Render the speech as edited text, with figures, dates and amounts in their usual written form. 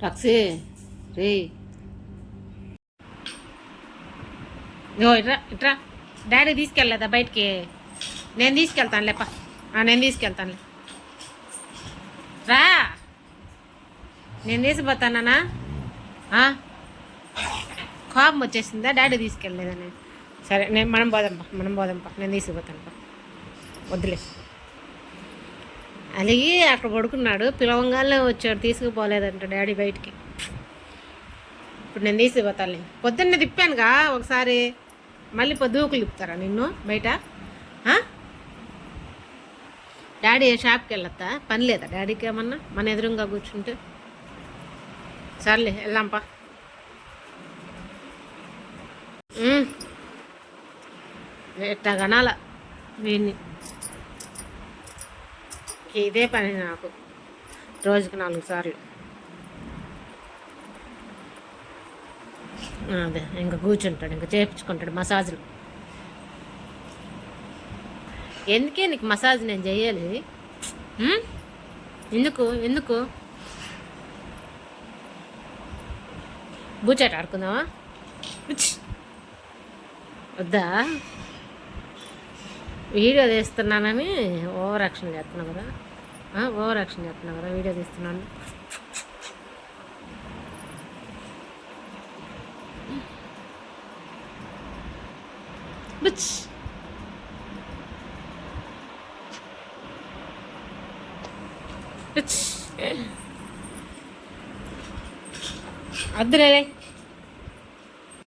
పక్షి రే ఇట్రా ఇట్రా డాడీ తీసుకెళ్ళలేదా బయటికి? నేను తీసుకెళ్తానులేపా. నేను తీసుకెళ్తానులే, రా. నేను తీసిపోతానా? కోపం వచ్చేసిందా డాడీ తీసుకెళ్ళలేదని? సరే మనం పోదాంపా, నేను తీసుకుపోతానుపా. వద్దులే. అలాగే అక్కడ పడుకున్నాడు, పిలవంగానే వచ్చాడు, తీసుకుపోలేదంట డాడీ బయటికి. ఇప్పుడు నేను తీసుకుపోతానులే. పొద్దున్నే తిప్పానుగా ఒకసారి, మళ్ళీ పొద్దుకులు తిప్పుతారా నిన్ను బయట? డాడీ షాప్కి వెళ్ళొద్దా? పని లేదా డాడీకి ఏమన్నా మన ఎదురుగా కూర్చుంటే? సర్లే వెళ్దాంపా. ఎట్టా కనాల వీడిని, ఇదే పని నాకు, రోజుకి 4 సార్లు. అదే ఇంకా కూర్చుంటాడు, ఇంకా చేయించుకుంటాడు మసాజులు. ఎందుకే నీకు మసాజ్ నేను చెయ్యాలి? ఎందుకు ఎందుకు? బూచాట ఆడుకుందామా? వద్దా? వీడియో తీస్తున్నానని ఓవర్ యాక్షన్ చేస్తున్నావు కదా, వీడియో తీస్తున్నాను. వద్దులే.